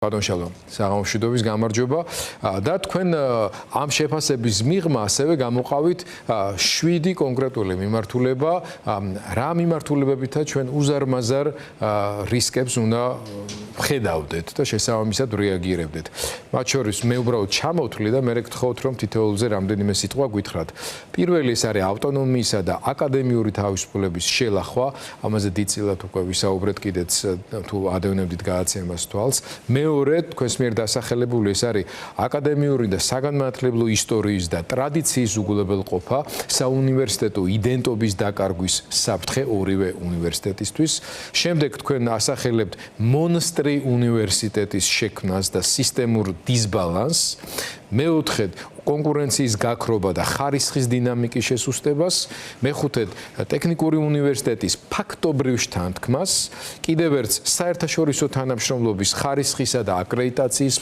ბატონშალო, საღამოშვიდობის გამარჯობა და თქვენ ამ შეფასების მიღმა ასევე გამოყავით 7 კონკრეტული მიმართულება, რა მიმართულებებითაც ჩვენ უზარმაზარ რისკებს უნდა ხედავდეთ და შესაბამისად რეაგირებდეთ. მათ შორის მე უბრალოდ ჩამოვთვლი და მე გთხოვთ რომ თითოეულზე რამდენიმე სიტყვა გითხრათ. პირველი ეს არის ავტონომიისა და აკადემიური თავისუფლების შელახვა, ამაზე დიდწილად უკვე ვისაუბრეთ კიდეც თუ ადევნებდით გადაცემას თვალს. მეორე თქვენს მიერ დასახელებული ეს არის აკადემიური და საგანმანათლებლო ისტორიის და ტრადიციის უგულებელყოფა საუნივერსიტეტო იდენტობის დაკარგვის საფრთხე ორივე უნივერსიტეტისთვის. შემდეგ თქვენ ასახელებთ მონსტრი უნივერსიტეტის შექმნას და სისტემურ დისბალანსს. მეოთხედ კონკურენციის გაქრობა და ხარისხის დინამიკის შესუსტებას, მეხუთედ ტექნიკური უნივერსიტეტის ფაქტობრივ შთანთქმას, კიდევ ერთ საერთაშორისო თანამშრომლობის ხარისხისა და აკრედიტაციის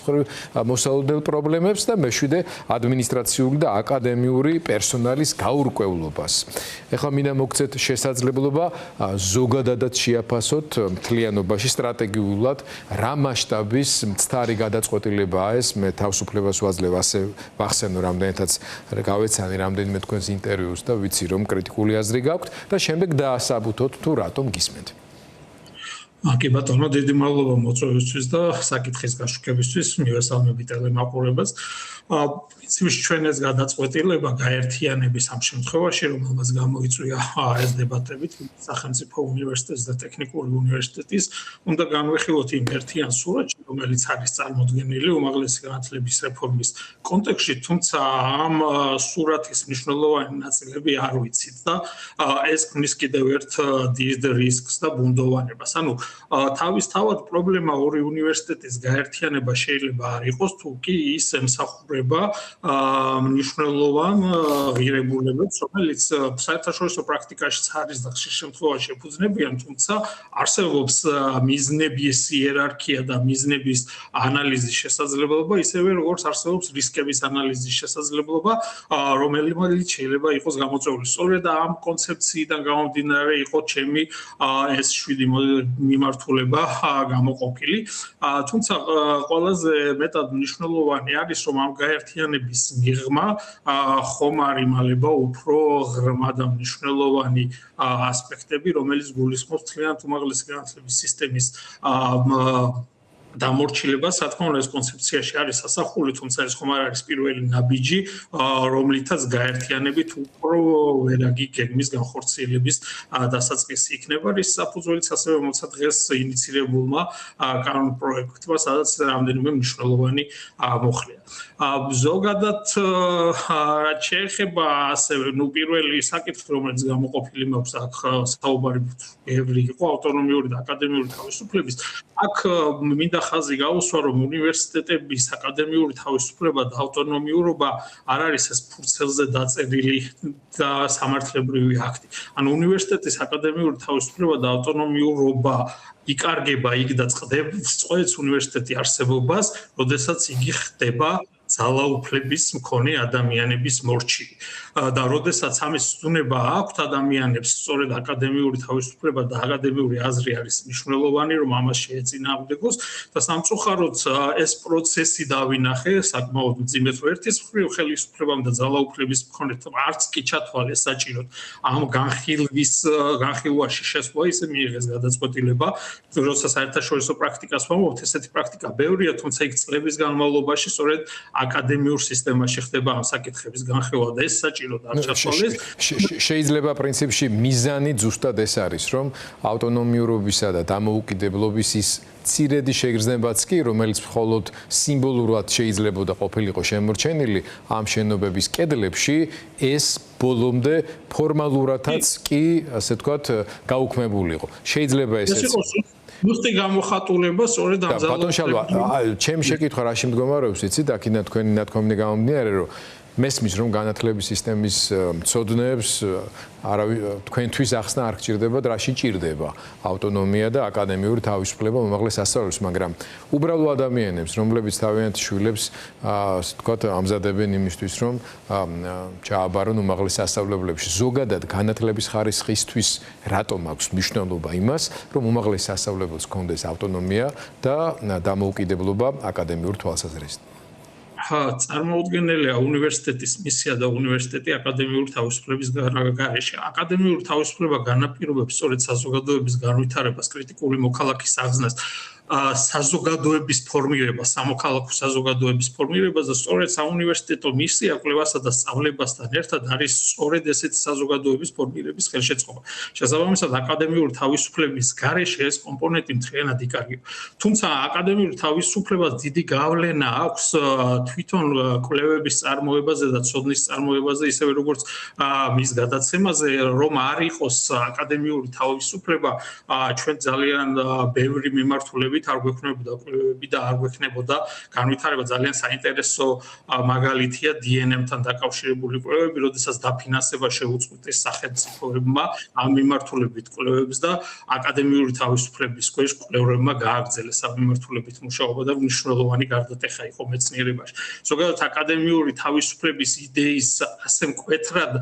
მოსალოდნელ პრობლემებს და მეშვიდე ადმინისტრაციული და აკადემიური პერსონალის გაურკვევლობას. ეხლა მინდა მოგცეთ შესაძლებლობა ზოგადადაც შეაფასოთ მთლიანობაში სტრატეგიულად რა მასშტაბის მცდარი გადაწყვეტილებაა ეს, მე თავისუფლებას ვაძლევ ასე ვახსენო რამდენადაც გავეცანი რამდენიმე თქვენს ინტერვიუს და ვიცი რომ კრიტიკული აზრი გაქვთ და შემდეგ დაასაბუთოთ თუ რატომ გისმენთ. კი ბატონო, დიდი მადლობა მოწვევისთვის და საკითხის გაშუქებისთვის, მივესალმები ტელემაყურებელს. პრინციპში ჩვენ ეს გადაწყვეტილება გაერთიანების ამ შემთხვევაში, რომელმაც გამოიწვია ეს დებატები სახელმწიფო უნივერსიტეტის და ტექნიკური უნივერსიტეტის, უნდა განვიხილოთ იმ ერთიან სურათში, რომელიც არის წარმოდგენილი უმაღლესი განათლების რეფორმის კონტექსტში, თუმცა ამ სურათის მნიშვნელოვანი ნაწილები არ ვიცით და ეს ქმნის კიდევ ერთ დიდ რისკს და ბუნდოვანებას. ანუ თავისთავად პრობლემა ორი უნივერსიტეტის გაერთიანება შეიძლება არ იყოს, თუ კი ის ემსახურება მნიშვნელოვან ღირებულებებს, რომელიც საერთაშორისო პრაქტიკაშიც არის და ხშირ შემთხვევაში ეფუძნებიან, თუმცა არსებობს მიზნების იერარქია და მიზნების ანალიზის შესაძლებლობა, ისევე როგორც არსებობს რისკების ანალიზის შესაძლებლობა, რომელიც შეიძლება იყოს გამოწვეული. სწორედ ამ კონცეფციიდან გამომდინარე იყო ჩემი ეს 7 მიმართულება გამოყოფილი. თუმცა ყველაზე მეტად მნიშვნელოვანი არის, რომ ამ გაერთიანების მიღმა ხომ არ იმალება უფრო ღრმა და მნიშვნელოვანი ასპექტები, რომელიც გულისხმობს მთლიანად უმაღლესი განათლების სისტემის დამორჩილებას. რა თქმა უნდა, ეს კონცეფციაში არის ასახული, თუმცა ეს ხომ არ არის პირველი ნაბიჯი, რომლითაც გაერთიანებით უფრო ვერაგი გეგმის განხორციელების დასაწყისი იქნება. რის საფუძველიც ასევე მოცა დღეს ინიცირებულმა კანონპროექტმა, სადაც რამდენიმე მნიშვნელოვანი მოხლია. ზოგადად რაც შეეხება ასევე პირველი საკითხი, რომელიც გამოყოფილი მაქვს აქ საუბარი ბევრი იყო ავტონომიური და აკადემიური თავისუფლების. აქ მინდა ხაზი გაუსვა, რომ უნივერსიტეტების აკადემიური თავისუფლება და ავტონომიურობა არ არის ეს ფურცელზე დაწერილი და სამართლებრივი აქტი. ანუ უნივერსიტეტის აკადემიური თავისუფლება და ავტონომიურობა იკარგება იქ და წყვეტს უნივერსიტეტი არსებობას, როდესაც იგი ხდება ძალაუფლების მქონე ადამიანების მორჩილი. და როდესაც ამის ზრუნება აქვთ ადამიანებს, სწორედ აკადემიური თავისუფლება და აკადემიური აზრი არის მნიშვნელოვანი, რომ ამას შეეწინააღმდეგოს და სამწუხაროდ ეს პროცესი დავინახე საკმაოდ მძიმედ ერთის მხრივ ხელისუფლებამ და ძალაუფლების მქონე არც კი ჩათვალეს საჭიროდ ამ განხილვაში შესვლა, ისე მიიღეს გადაწყვეტილება, როცა საერთაშორისო პრაქტიკას ვამბობთ, ესეთი პრაქტიკა ბევრია, თუმცა იქ წლების განმავლობაში სწორედ აკადემიურ სისტემაში ხდება ამ საკითხების განხილვა და ეს საჭიროდ არ ჩათვალეს. შეიძლება პრინციპში მიზანი ზუსტად ეს არის, რომ ავტონომიურობისა და დამოუკიდებლობის ის მცირედი შეგრძნებაც კი, რომელიც მხოლოდ სიმბოლურად შეიძლებოდა ყოფილიყო შემორჩენილი ამ შენობების კედლებში, ეს ბოლომდე ფორმალურადაც კი, ასე ვთქვათ, გაუქმებულიყო. შეიძლება ესეც მუსტი გამოხატულება სწორედ ამ ბატონშალო, ჩემი შეკითხვა რაში მდგომარეობს, იცით, აქედან თქვენი ნათქვამი გამომდინარე, რომ მესმის რომ განათლების სისტემის მცოდნეებს თქვენთვის ახსნა არ გჭირდებათ, რაში ჭირდება ავტონომია და აკადემიური თავისუფლება მომაღლეს სასწავლებლებს, მაგრამ უბრალო ადამიანებს, რომლებიც თავიანთ შვილებს თქვათ ამზადებენ იმისთვის, რომ ჩააბარონ უმაღლეს სასწავლებლებში. ზოგადად განათლების ხარისხისთვის რატომ აქვს მნიშვნელობა იმას, რომ უმაღლეს სასწავლებლებს ჰქონდეს ავტონომია და დამოუკიდებლობა აკადემიურ თვალსაზრისით. წარმოუდგენელია უნივერსიტეტის მისია და უნივერსიტეტი აკადემიური თავისუფლების გარეშე. აკადემიური თავისუფლება განაპირობებს სწორედ საზოგადოების განვითარებას, კრიტიკული მოქალაქის აღზნას, საზოგადოების ფორმირებას, სამოქალაქო საზოგადოების ფორმირებას და სწორედ საუნივერსიტეტო მისია კვლევასა და სწავლებასთან ერთად არის სწორედ ესეთი საზოგადოების ფორმირების ხელშეწყობა. შესაბამისად, აკადემიური თავისუფლების გარეშე ეს კომპონენტი მთლიანად იკარგება. თუმცა აკადემიური თავისუფლებას დიდი გავლენა აქვს თვითონ კვლევების წარმოებაზე და ცოდნის წარმოებაზე, ისევე როგორც მის გადაცემაზე, რომ არ იყოს აკადემიური თავისუფლება, ჩვენ ძალიან ბევრი მიმართულებით არ გვექნებოდა კვლევები და არ გვექნებოდა განვითარება. ძალიან საინტერესო მაგალითია DNM-თან დაკავშირებული კვლევები, როდესაც დაფინანსება შეუწყვეტეს სახელმწიფოებმა ამ მიმართულებით კვლევებს და აკადემიური თავისუფლების ქვეშ კვლევებმა გააგრძელეს ამ მიმართულებით მუშაობა და მნიშვნელოვანი გარდატეხა იყო მეცნიერებაში. ზოგადად აკადემიური თავისუფლების იდეის ასე მკვეთრად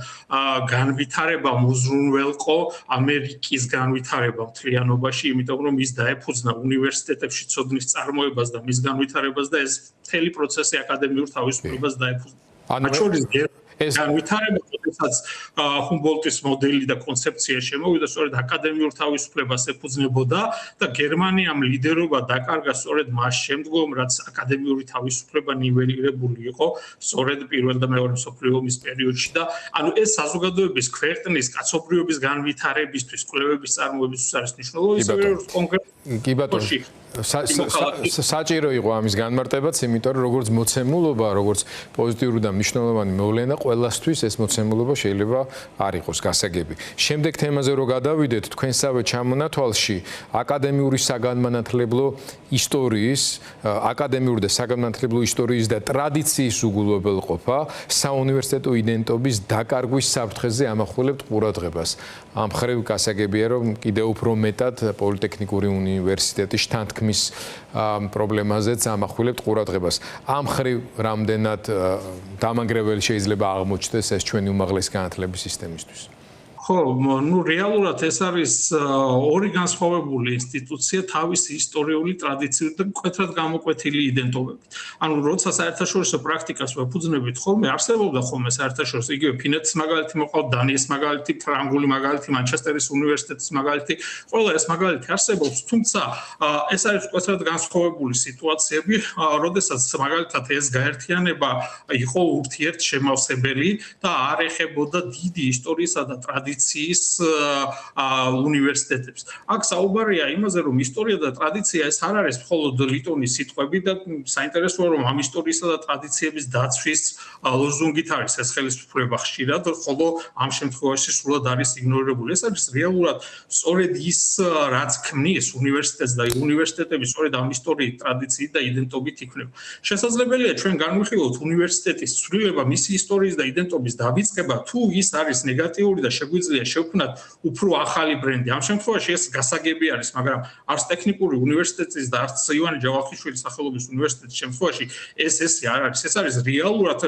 განვითარება უზრუნველყო ამერიკის განვითარება მთლიანობაში, იმიტომ რომ ის დაეფუძნა უნივერსიტეტებში ცოდნის წარმოებას და მის განვითარებას და ეს მთელი პროცესი აკადემიურ თავისუფლებას დაეფუძნა. მათ შორის ეს განვითარება, როდესაც ჰუმბოლტის მოდელი და კონცეფცია შემოვიდა, სწორედ აკადემიურ თავისუფლებას ეფუძნებოდა და გერმანიამ ლიდერობა დაკარგა სწორედ მას შემდგომ, რაც აკადემიური თავისუფლება ნიველირებული იყო, სწორედ პირველ და მეორე მსოფლიო ომის პერიოდში და ანუ ეს საზოგადოების ქვეყნის კაცობრიობის განვითარებისთვის, კვლევების წარმოებისთვის არის მნიშვნელოვანი, ისევე როგორც კონკრეტულად საჭირო იყო ამის განმარტებაც, იმიტომ რომ როგორც მოცემულობა, როგორც პოზიტიური და მნიშვნელოვანი მოვლენა, ყველასთვის ეს მოცემულობა შეიძლება არ იყოს გასაგები. შემდეგ თემაზე რო გადავიდეთ, თქვენსავე ჩამონათვალში აკადემიური საგანმანათლებლო ისტორიის, აკადემიური და საგანმანათლებლო ისტორიის და ტრადიციის უგულვებელყოფა საუნივერსიტეტო იდენტობის დაკარგვის საფრთხეზე ამახვილებთ ყურადღებას. ამ ხრივ გასაგებია, რომ კიდევ უფრო მეტად პოლიტექნიკური უნივერსიტეტის შთანთქმის პრობლემაზეც ამახვილებთ ყურადღებას. ამ ხრივ რამდენად დამანგრეველი შეიძლება აღმოჩნდეს ეს ჩვენი უმაღლესი განათლების სისტემისთვის? ხო, ну რეალურად ეს არის ორი განსხვავებული ინსტიტუცია თავისი ისტორიული ტრადიციული და მკვეთრად გამოკვეთილი იდენტობებით. ანუ როცა საერთაშორისო პრაქტიკას ვეფუძნებით ხოლმე, არსებობდა ხოლმე საერთაშორისო იგივე ფინეთის მაგალითი მოყავთ, დანიის მაგალითი, ფრანგული მაგალითი, მანჩესტერის უნივერსიტეტის მაგალითი, ყველა ეს მაგალითი არსებობს, თუმცა ეს არის მკვეთრად განსხვავებული სიტუაციები, როდესაც მაგალითად ეს გაერთიანება იყო ურთიერთშემავსებელი და არ ეხებოდა დიდი ისტორიისა და ტრადიციის უნივერსიტეტებს. აქ საუბარია იმაზე, რომ ისტორია და ტრადიცია ეს არ არის მხოლოდ ლიტონის სიტყვები და საინტერესოა, რომ ამ ისტორიისა და ტრადიციების დაცვის ლოზუნგით არის ეს ხელისუფლება ხშირად, ხოლო ამ შემთხვევაში სრულად არის იგნორირებული. ეს არის რეალურად სწორედ ის, რაც ქმნის უნივერსიტეტს და უნივერსიტეტები სწორედ ამ ისტორიით, ტრადიციით და იდენტობით იქნება. შესაძლებელია ჩვენ განვიხილოთ უნივერსიტეტის ცვლილება მისი ისტორიის და იდენტობის დავიწყება, თუ ის არის ნეგატიური და შეგვიძლია შევქმნათ უფრო ახალი ბრენდი. ამ შემთხვევაში ეს გასაგები არის, მაგრამ არც ტექნიკური უნივერსიტეტის და არც ივანე ჯავახიშვილის სახელობის უნივერსიტეტის შემთხვევაში ეს არ არის. ეს არის რეალურად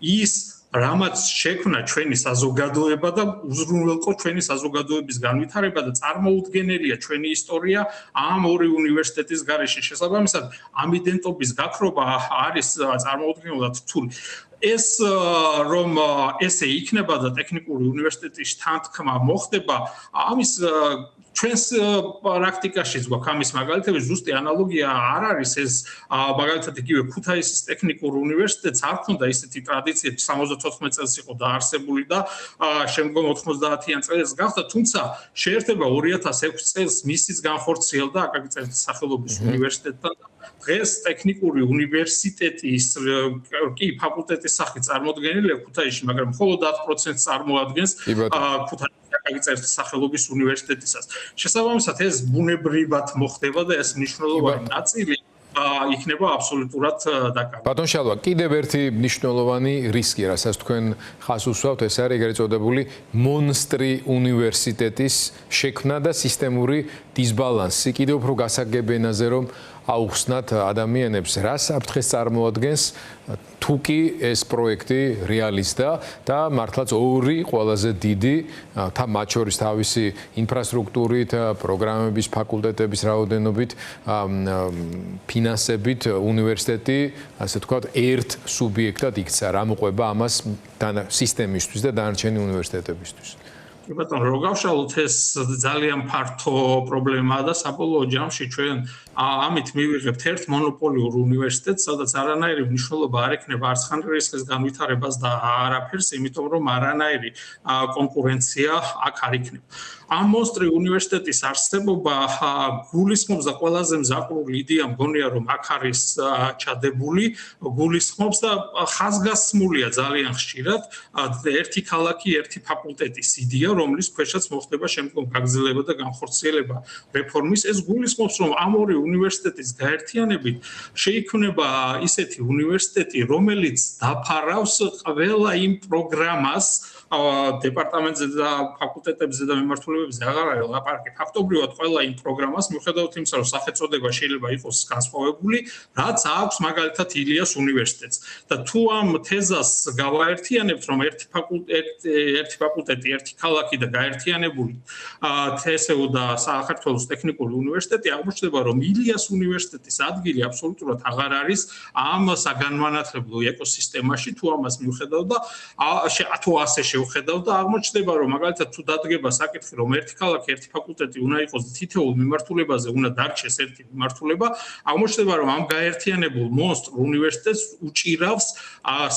ის რამაც შექმნა ჩვენი საზოგადოება და უზრუნველყო ჩვენი საზოგადოების განვითარება და წარმოუდგენელია ჩვენი ისტორია ამ ორი უნივერსიტეტის გარეშე. შესაბამისად, ამ იდენტობის გაქრობა არის წარმოუდგენლად რთული. ეს რომ ესე იქნება და ტექნიკური უნივერსიტეტის შთანთქმა მოხდება, ამის ჩვენს პრაქტიკაშიც გვაქვს ამის მაგალითები, ზუსტი ანალოგია არ არის ეს მაგალითად იგივე ქუთაისის ტექნიკურ უნივერსიტეტს არ ჰქონდა ისეთი ტრადიცია 74 წელს იყო დაარსებული და შემდგომ 90-იან წელს გახდა, თუმცა შეერთება 2006 წელს მისის განხორციელდა აკაკი წერეთლის სახელობის უნივერსიტეტთან. დღეს ტექნიკური უნივერსიტეტის კი ფაკულტეტის სახით წარმოდგენილია ქუთაისში, მაგრამ მხოლოდ 10% წარმოადგენს ქუთაისის აკაკი წერეთლის სახელობის უნივერსიტეტისას. შესაბამისად, ეს ბუნებრივად მოხდება და ეს მნიშვნელოვანი ნაწილი იქნება აბსოლუტურად დაკარგული. ბატონ შალვა, კიდევ ერთი მნიშვნელოვანი რისკი, რასაც თქვენ ხას უსვავთ, ეს არის ეგრეთ წოდებული მონსტრი უნივერსიტეტის შექმნა და სისტემური დისბალანსი. კიდევ უფრო გასაგებენაზე რომ აუხსნათ ადამიანებს, რა საფრთხეს წარმოადგენს თუ კი ეს პროექტი რეალიზდა და მართლაც ორი ყველაზე დიდი მათ შორის თავისი ინფრასტრუქტურით, პროგრამების, ფაკულტეტების რაოდენობით, ფინანსებით უნივერსიტეტი, ასე ვთქვათ, ერთ სუბიექტად იქცა, რა მოყვება ამას სისტემისთვის და დანარჩენი უნივერსიტეტებისთვის. ბატონო, რო გავშალოთ ეს ძალიან ფართო პრობლემაა და საბოლოო ჯამში ჩვენ ამით მივიღებთ ერთ მონოპოლიურ უნივერსიტეტს, სადაც არანაირი მნიშვნელობა არ ექნება არც ხანრისხის განვითარებას და არაფერს, იმიტომ რომ არანაირი კონკურენცია აქ არ იქნება. ამ მონსტრი უნივერსიტეტის არსებობა გულისხმობს და ყველაზე მზაკვრული იდეა მგონია რომ აქ არის ჩადებული, გულისხმობს და ხაზგასმულია ძალიან ხშირად ერთი ქალაქი, ერთი ფაკულტეტის იდეა, რომლის ქვეშაც მოხდება შემდგომ გაგრძელება და განხორციელება რეფორმის. ეს გულისხმობს რომ ამ ორი უნივერსიტეტის გაერთიანებით შეიქმნება ისეთი უნივერსიტეტი, რომელიც დაფარავს ყველა იმ პროგრამას დეპარტამენტზე და ფაკულტეტებზე და მიმართულებებზე აღარ არის ლაპარაკი. ფაქტობრივად ყველა იმ პროგრამას მიუხედავად იმისა, რომ სახელწოდება შეიძლება იყოს განსხვავებული, რაც აქვს მაგალითად ილიას უნივერსიტეტს. და თუ ამ თეზას გავაერთიანებთ, რომ ერთი ფაკულტეტი, ერთი ქალაქი და გაერთიანებული თსუ და საქართველოს ტექნიკური უნივერსიტეტი, აღმოჩნდება, რომ ილიას უნივერსიტეტის ადგილი აბსოლუტურად აღარ არის ამ საგანმანათლებლო ეკოსისტემაში, თუ ამას მიუხედავ და თუ ასე შევხედავ და აღმოჩნდება, რომ მაგალითად თუ დადგება საკითხი, რომ ერთი ქალაქი, ერთი ფაკულტეტი უნდა იყოს და თითოეულ მიმართულებაზე უნდა დარჩეს ერთი მიმართულება, აღმოჩნდება, რომ ამ გაერთიანებულ მონსტრ უნივერსიტეტს უჭირავს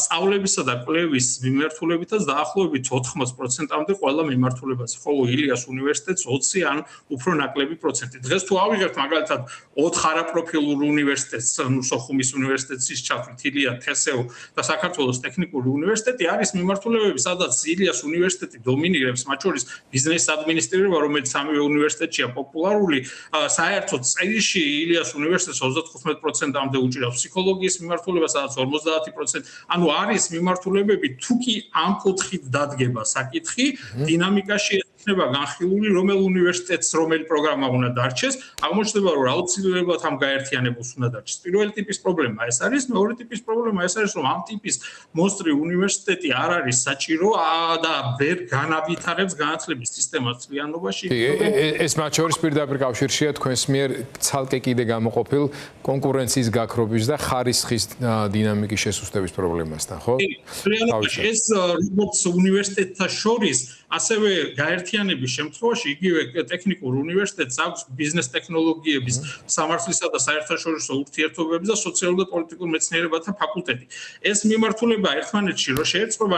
სწავლებისა და კვლევის მიმართულებითაც დაახლოებით 80%-მდე ყველა მიმართულებაზე, ხოლო ილიას უნივერსიტეტს 20 ან უფრო ნაკლები პროცენტი. დღეს თუ ავიღებთ მაგალითად 4 არაპროფილურ უნივერსიტეტს, სოხუმის უნივერსიტეტის ჩათვლით, ილია, თსუ და საქართველოს ტექნიკური უნივერსიტეტი არის მიმართულებები, სადაც ილიას უნივერსიტეტი დომინირებს, მათ შორის ბიზნეს ადმინისტრირება, რომელიც სამივე უნივერსიტეტშია პოპულარული, საერთოდ წელში ილიას უნივერსიტეტს 35%-მდე უჭირავს ფსიქოლოგიის მიმართულება, სადაც 50%. ანუ არის მიმართულებები, თუ კი ამ კუთხით დადგება საკითხი, დინამიკაში იქნება განხილული, რომელ უნივერსიტეტს რომელი პროგრამა უნდა დარჩეს, აღმოჩნდება, რომ აუცილებლად ამ გაერთიანებულს უნდა დარჩეს. პირველი ტიპის პრობლემა ეს არის, მეორე ტიპის პრობლემა ეს არის, რომ ამ ტიპის მონსტრი უნივერსიტეტი არ არის საჭირო და ვერ განავითარებს განათლების სისტემას მთლიანობაში. ეს მათ შორის პირდაპირ კავშირშია თქვენს მიერ ცალკე კიდე გამოყოფილ კონკურენციის გაქრობის და ხარისხის დინამიკის შესუსტების პრობლემასთან, ხო? მთლიანობაში ეს როგორც უნივერსიტეტთა შორის ასევე გაერთიანების შემთხვევაში იგივე ტექნიკურ უნივერსიტეტს აქვს ბიზნეს ტექნოლოგიების სამართლისა და საერთაშორისო ურთიერთობების და სოციალურ და პოლიტიკურ მეცნიერებათა ფაკულტეტი. ეს მიმართულება ერთმანეთში რო შეერწყება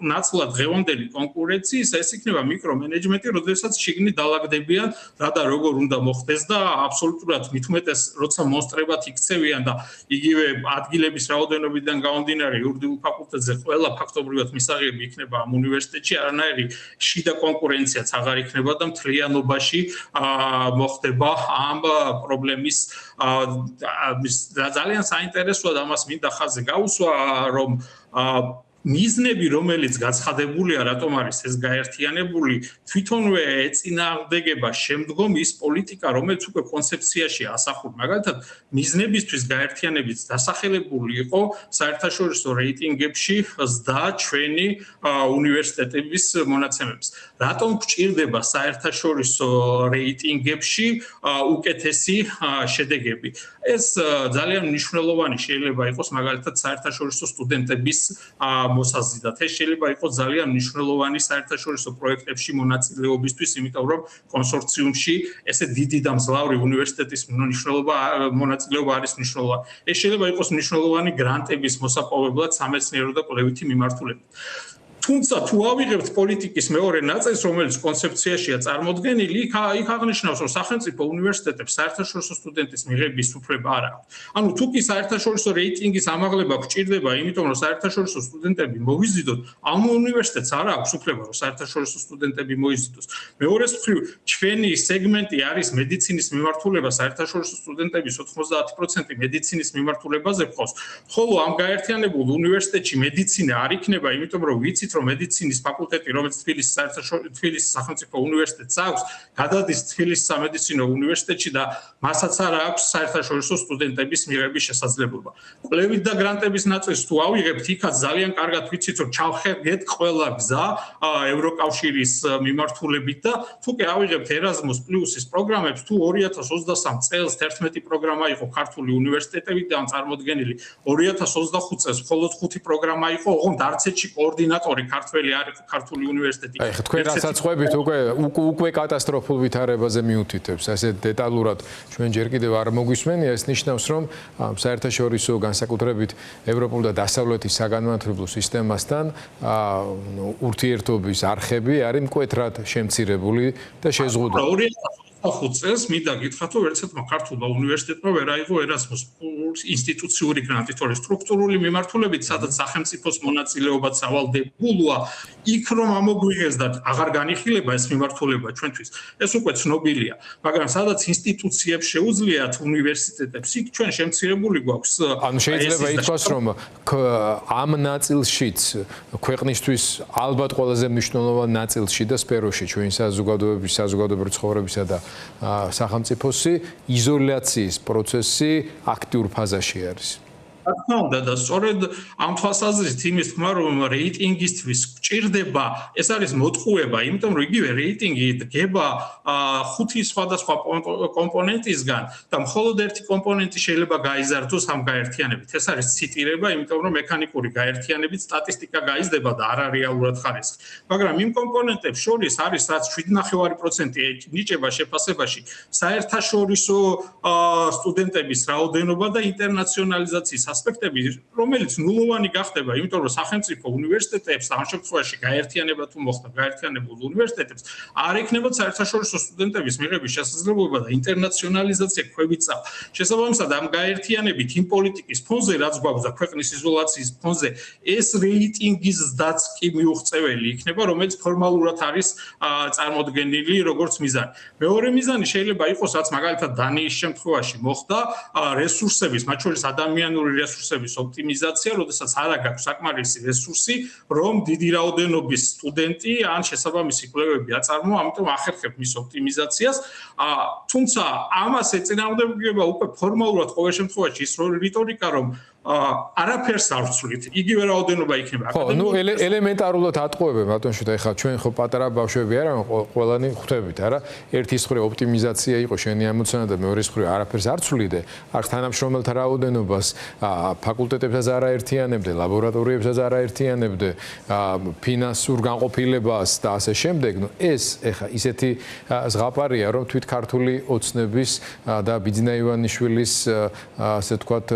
ნაცვლად დღევანდელი კონკურენციის, ეს იქნება მიკრომენეჯმენტი, როდესაც შიგნით დაალაგდებიან რა და როგორ უნდა მოხდეს და აბსოლუტურად მithumetes როცა მონსტრებად იქცევიან და იგივე ადგილების რაოდენობიდან გამომდინარე იურიდიულ ფაკულტეტზე ყველა ფაქტობრივად მისაღები იქნება ამ უნივერსიტეტში, არანაირი შიდა კონკურენციაც აღარ იქნება და მთლიანობაში მოხდება ამ პრობლემის ძალიან საინტერესოა და ამას მინდა ხაზზე გაუსვა, რომ მიზნები, რომელიც გაცხადებულია, რატომ არის ეს გაერთიანებული, თვითონვე ეწინააღმდეგება შემდგომ ის პოლიტიკა, რომელიც უკვე კონცეფციაშია ასახული. მაგალითად, მიზნებისთვის გაერთიანებით დასახელებული იყო საერთაშორისო რეიტინგებში ზრდა ჩვენი უნივერსიტეტების მონაცემებს. რატომ გვჭირდება საერთაშორისო რეიტინგებში უკეთესი შედეგები? ეს ძალიან მნიშვნელოვანი შეიძლება იყოს მაგალითად საერთაშორისო სტუდენტების მოსაზიდად. ეს შეიძლება იყოს ძალიან მნიშვნელოვანი საერთაშორისო პროექტებში მონაწილეობისთვის, იმიტომ რომ კონსორციუმში ესე დიდი და მძლავრი უნივერსიტეტის მონაწილეობა არის მნიშვნელოვანი. ეს შეიძლება იყოს მნიშვნელოვანი გრანტების მოსაპოვებლად სამეცნიერო და კვლევითი მიმართულებით. თუმცა თუ ავიღებთ პოლიტიკის მეორე ნაწილს, რომელიც კონცეფციაშია წარმოდგენილი, იქ აღნიშნავს, რომ სახელმწიფო უნივერსიტეტებს საერთაშორისო სტუდენტის მიღების უფლება არ აქვს. ანუ თუ კი საერთაშორისო რეიტინგის ამაღლება გვჭირდება, იმიტომ რომ საერთაშორისო სტუდენტები მოვიზიდოთ, ამ უნივერსიტეტს არ აქვს უფლება, რომ საერთაშორისო სტუდენტები მოიზიდოს. მეორეს მხრივ, ჩვენი სეგმენტი არის მედიცინის მიმართულება, საერთაშორისო სტუდენტების 90% მედიცინის მიმართულებაზე ხავს, ხოლო ამ გაერთიანებულ უნივერსიტეტში მედიცინა არ იქნება, იმიტომ რომ ვიცით, რომ მედიცინის ფაკულტეტი, რომელიც თბილისის სახელმწიფო უნივერსიტეტს აქვს, გადადის თბილისის სამედიცინო უნივერსიტეტში და მასაც არ აქვს საერთაშორისო სტუდენტების მიღების შესაძლებლობა. კვლევით და გრანტების ნაწილს თუ ავიღებთ, იქაც ძალიან კარგად ვიცით, რომ ჩავხედეთ ყველა გზა ევროკავშირის მიმართულებით და თუ კი ავიღებთ Erasmus Plus-ის პროგრამებს, თუ 2023 წელს 11 პროგრამა იყო ქართული უნივერსიტეტებიდან წარმოდგენილი, 2025 წელს მხოლოდ 5 პროგრამა იყო, ოღონდ არც ერთში კოორდინატორი ქართველი არ იყო ქართული უნივერსიტეტი. აი, თქვენ რასაც ყვებით, უკვე კატასტროფულ ვითარებაზე მიუთითებს, ასე დეტალურად ჩვენ ჯერ კიდევ არ მოგვისმენია, ეს ნიშნავს, რომ საერთაშორისო განსაკუთრებით ევროპულ და დასავლეთის საგანმანათლებლო სისტემასთან ურთიერთობის არხები არის მკვეთრად შემცირებული და შეზღუდული. 2025 წელს მინდა გითხრათ, რომ ერთადერთმა ქართულმა უნივერსიტეტმა ვერ აიღო Erasmus ინსტიტუციური გრანტი, თორე სტრუქტურული მიმართულებით, სადაც სახელმწიფოს მონაწილეობაც ავალდებულია, იქ რომ ამოგვიღეს და აღარ განიხილება ეს მიმართულება ჩვენთვის. ეს უკვე ცნობილია, მაგრამ სადაც ინსტიტუციებს შეუძლიათ უნივერსიტეტებს, იქ ჩვენ შემცირებული გვაქვს. ანუ შეიძლება ითქვას, რომ ამ ნაწილშიც ქვეყნისთვის ალბათ ყველაზე მნიშვნელოვან ნაწილში და სფეროში ჩვენი საზოგადოებრივი ცხოვრებისა და სახელმწიფოსი იზოლაციის პროცესი აქტიურ ფაზაში არის. რა თქმა უნდა და სწორედ ამ თვალსაზრისით იმის თქმა, რომ რეიტინგისთვის გვჭირდება, ეს არის მოტყუება, იმიტომ რომ იგივე რეიტინგი დგება 5 სხვადასხვა კომპონენტისგან და მხოლოდ ერთი კომპონენტი შეიძლება გაიზარდოს ამ გაერთიანებით. ეს არის ციტირება, იმიტომ რომ მექანიკური გაერთიანებით სტატისტიკა გაიზრდება და არა რეალურად ხარისხი. მაგრამ იმ კომპონენტებს შორის არის რაც 7.5% ნიჭება შეფასებაში საერთაშორისო სტუდენტების რაოდენობა და ინტერნაციონალიზაციის ასპექტები, რომელიც ნულოვანი გახდება, იმიტომ რომ სახელმწიფო უნივერსიტეტებს ამ შემთხვევაში გაერთიანება თუ მოხდა გაერთიანებულ უნივერსიტეტებს არ ექნებათ საერთაშორისო სტუდენტების მიღების შესაძლებლობა და ინტერნაციონალიზაცია ქვევიცა. შესაბამისად, ამ გაერთიანებით იმ პოლიტიკის ფონზე, რაც გვაქვს და ქვეყნის იზოლაციის ფონზე, ეს რეიტინგის დაც კი მიუღწეველი იქნება, რომელიც ფორმალურად არის წარმოდგენილი როგორც მიზანი. მეორე მიზანი შეიძლება იყოს, რაც მაგალითად დანიის შემთხვევაში მოხდა, რესურსების, მათ შორის ადამიანური რესურსების ოპტიმიზაცია, როდესაც არ აქვს საკმარისი რესურსი, რომ დიდი რაოდენობის სტუდენტი ან შესაბამისი კვლევები აწარმოა, ამიტომ ახერხებთ მის ოპტიმიზაციას. თუმცა ამას ეწინააღმდეგება უკვე ფორმალურად ყოველ შემთხვევაში ის რიტორიკა, რომ არაფერს არ ვცვლით. იგივე რაოდენობა იქნება. ხო, ნუ ელემენტარულად ატყუებენ ბატონშვილ, ეხლა ჩვენ ხო პატარა ბავშვები არა, ყველანი ხვდებით, არა? ერთის მხრივ ოპტიმიზაცია იყო შენი ამოცანა და მეორეს მხრივ არაფერს არ ცვლიდე. აქ თანამშრომელთა რაოდენობას ფაკულტეტებსაც არ აერთიანებდე, ლაბორატორიებსაც არ აერთიანებდე, ფინანსურ განყოფილებას და ასე შემდეგ. ნუ ეს ეხლა ისეთი ზღაპარია, რომ თვით ქართული ოცნების და ბიძინა ივანიშვილის ასე თქვათ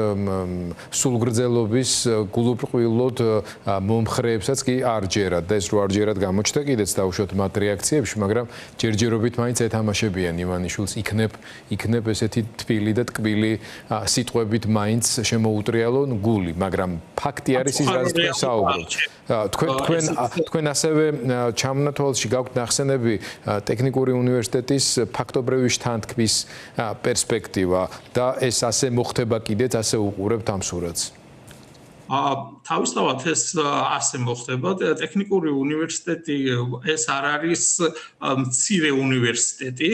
სულგრძელობის გულუბრყვილოდ მომხრეებსაც კი არ ჯერათ და ეს რო არ ჯერათ გამოჩნდა კიდეც დაუშვათ მათ რეაქციებში, მაგრამ ჯერჯერობით მაინც ეთამაშებიან ივანიშვილს, იქნებ ესეთი თბილი და ტკბილი სიტყვებით მაინც შემოუტრიალონ გული, მაგრამ ფაქტი არის ის, რაც თქვენ საუბრობთ. თქვენ ასევე ჩამონათვალში გაქვთ ნახსენები ტექნიკური უნივერსიტეტის ფაქტობრივი შთანთქმის პერსპექტივა და ეს ასე მოხდება კიდეც, ასე უყურებთ ამ სურათს. თავისთავად ეს ასე მოხდება. ტექნიკური უნივერსიტეტი ეს არ არის მცირე უნივერსიტეტი,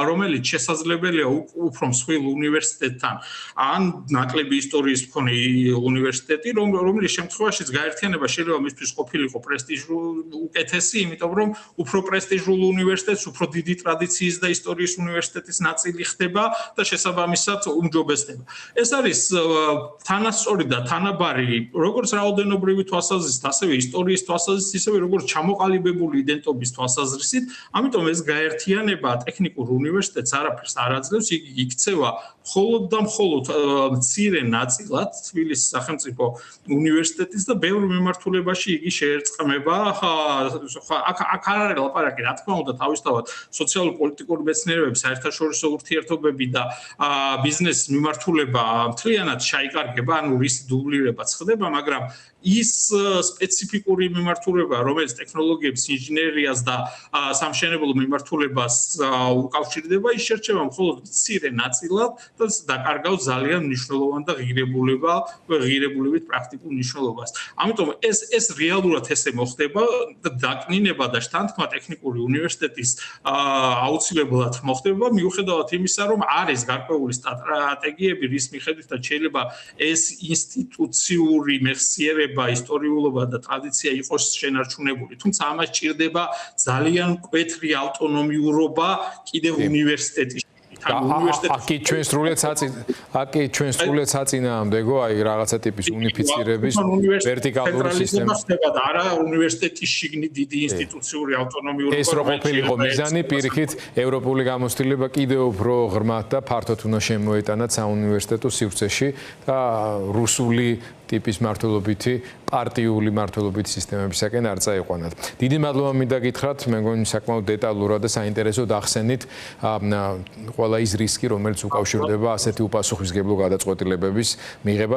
რომელიც შესაძლებელია უფრო მსხვილ უნივერსიტეტთან ან ნაკლები ისტორიის მქონე უნივერსიტეტი, რომელიც შემთხვევაშიც გაერთიანება შეიძლება მისთვის ყოფილიყო უკეთესი, იმიტომ რომ უფრო პრესტიჟულ უნივერსიტეტს უფრო დიდი ტრადიციის და ისტორიის უნივერსიტეტის ნაწილი ხდება და შესაბამისად უმჯობესდება. ეს არის თანასწორი და თანაბარი როგორც რაოდენობრივი თვალსაზრისით, ასევე ისტორიის თვალსაზრისით, ისევე როგორც ჩამოყალიბებული იდენტობის თვალსაზრისით, ამიტომ ეს გაერთიანება ტექნიკურ უნივერსიტეტს არაფერს არ აძლევს, იგი იქცევა მხოლოდ და მხოლოდ მცირე ნაწილად თბილისის სახელმწიფო უნივერსიტეტის და ბევრ მიმართულებაში იგი შეერწყმება. აქ არ არის ლაპარაკი, რა თქმა უნდა, თავისთავად სოციალურ-პოლიტიკური მეცნიერებების საერთაშორისო ურთიერთობები და ბიზნესის მიმართულება მთლიანად ჩაიკარგება, ანუ რის დუბლირებაც ხდება, მაგრამ ის სპეციფიკური მიმართულება, რომელიც ტექნოლოგიებს, ინჟინერიას და სამშენებლო მიმართულებას უკავშირდება, ის შერჩება მხოლოდ მცირე ნაწილად და დაკარგავს ძალიან მნიშვნელოვან და ღირებულებით პრაქტიკულ მნიშვნელობას. ამიტომ ეს რეალურად ესე მოხდება და დაკნინება და შთანთქმა ტექნიკური უნივერსიტეტის აუცილებლად მოხდება, მიუხედავად იმისა, რომ არის გარკვეული სტრატეგიები, რის მიხედვითაც შეიძლება ეს ინსტიტუციური მეხსიერება ისტორიულობა და ტრადიცია იყოს შენარჩუნებული. თუმცა ამას ჭირდება ძალიან მკვეთრი ავტონომიურობა კიდევ უნივერსიტეტის. აკი ჩვენ სრულიად საწინააღმდეგო, აი რაღაცა ტიპის უნიფიცირების ვერტიკალური სისტემა. და არა უნივერსიტეტის შიგნით დიდი ინსტიტუციური ავტონომიურობა. ეს რო ყოფილიყო მიზანი, პირიქით ევროპული გამოცდილება კიდევ უფრო ღრმად და ფართოდ უნდა შემოეტანათ საუნივერსიტეტო სივრცეში და რუსული ტიპის მართლობითი პარტიული მართლობითი სისტემებისაკენ არ წაიყვანათ. დიდი მადლობა მინდა გითხრათ, მე მგონი საკმაოდ დეტალურად და საინტერესოდ ახსენით ყველა ის რისკი, რომელიც უკავშირდება ასეთი უპასუხისმგებლო გადაწყვეტილებების მიღებას.